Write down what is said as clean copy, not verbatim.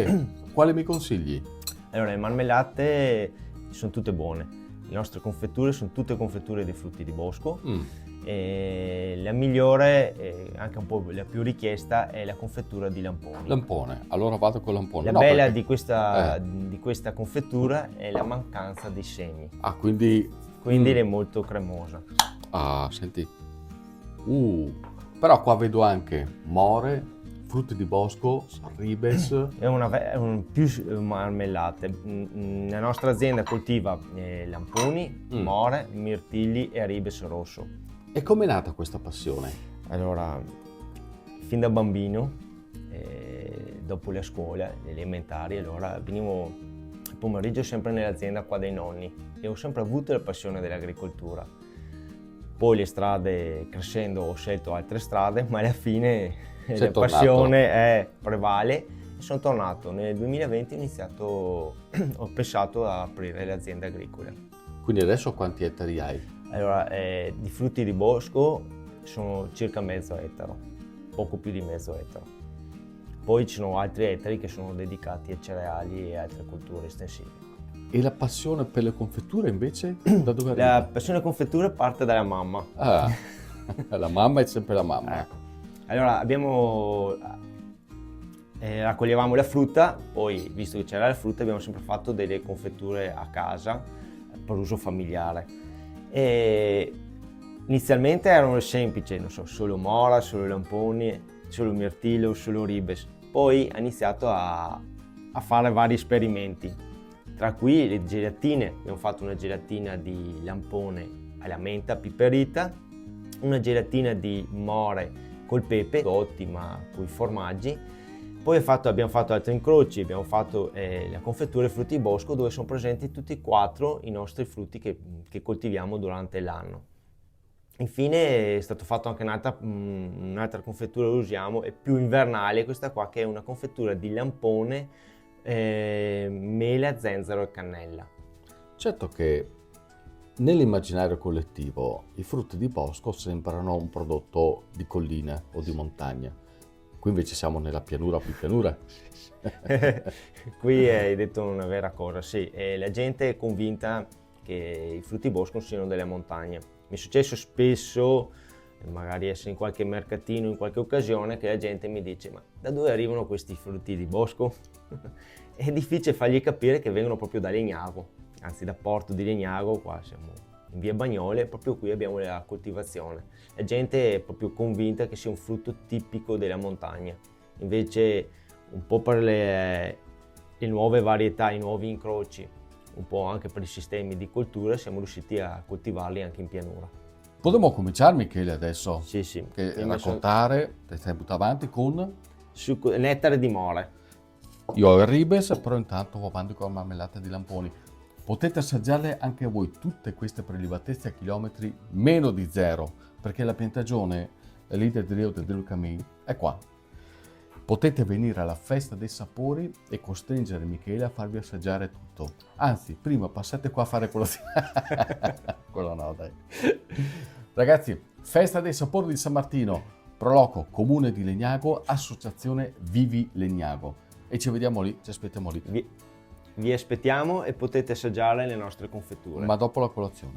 Michele, quale mi consigli? Allora, le marmellate sono tutte buone. Le nostre confetture sono tutte confetture di frutti di bosco. E la migliore, anche un po' la più richiesta, è la confettura di lamponi. Lampone, allora vado con lampone. La No, bella perché... di questa confettura è la mancanza di semi, Ah, quindi... quindi è molto cremosa. Ah, senti. Però qua vedo anche more, frutti di bosco, ribes. È più marmellate. La nostra azienda coltiva lamponi, more, mirtilli e ribes rosso. E com'è nata questa passione? Allora, fin da bambino, dopo la scuola, le elementari, allora venivo il pomeriggio sempre nell'azienda qua dei nonni e ho sempre avuto la passione dell'agricoltura. Poi le strade, crescendo, ho scelto altre strade, ma alla fine la passione prevale. Sono tornato nel 2020, ho pensato a aprire l'azienda agricola. Quindi adesso quanti ettari hai? Allora, di frutti di bosco sono circa mezzo ettaro, poco più di mezzo ettaro. Poi ci sono altri ettari che sono dedicati a cereali e altre culture estensive. E la passione per le confetture invece da dove arriva? La passione confetture parte dalla mamma. Ah, la mamma è sempre la mamma. Allora, raccoglievamo la frutta, poi visto che c'era la frutta abbiamo sempre fatto delle confetture a casa per uso familiare. E inizialmente erano semplici, non so, solo mora, solo lamponi, solo mirtillo, solo ribes. Poi ha iniziato a fare vari esperimenti, tra cui le gelatine. Abbiamo fatto una gelatina di lampone alla menta piperita, una gelatina di more col pepe, ottima con i formaggi. Poi abbiamo fatto altri incroci, abbiamo fatto la confettura frutti di bosco, dove sono presenti tutti e 4 i nostri frutti che coltiviamo durante l'anno. Infine è stato fatto anche un'altra confettura che usiamo, è più invernale questa qua, che è una confettura di lampone, mela, zenzero e cannella. Certo che nell'immaginario collettivo i frutti di bosco sembrano un prodotto di collina o di montagna. Qui invece siamo nella pianura più pianura. Qui hai detto una vera cosa, sì, la gente è convinta che i frutti bosco siano delle montagne. Mi è successo spesso, magari essere in qualche mercatino, in qualche occasione, che la gente mi dice: ma da dove arrivano questi frutti di bosco? È difficile fargli capire che vengono proprio da Legnago, anzi da Porto di Legnago, qua siamo in via Bagnole, proprio qui abbiamo la coltivazione. La gente è proprio convinta che sia un frutto tipico della montagna. Invece un po' per le nuove varietà, i nuovi incroci, un po' anche per i sistemi di coltura, siamo riusciti a coltivarli anche in pianura. Potremmo cominciare, Michele, adesso? Sì. Raccontare, te stai buttando avanti con? Nettare di more. Io ho il ribes, però intanto vado avanti con la marmellata di lamponi. Potete assaggiarle anche voi tutte queste prelibatezze a chilometri meno di zero, perché la piantagione, la Leader di Rio del Cammin, è qua. Potete venire alla festa dei sapori e costringere Michele a farvi assaggiare tutto. Anzi, prima passate qua a fare colazione. Quello no, dai. Ragazzi, festa dei sapori di San Martino, Proloco, Comune di Legnago, Associazione Vivi Legnago. E ci vediamo lì, ci aspettiamo lì. Vi aspettiamo e potete assaggiare le nostre confetture. Ma dopo la colazione.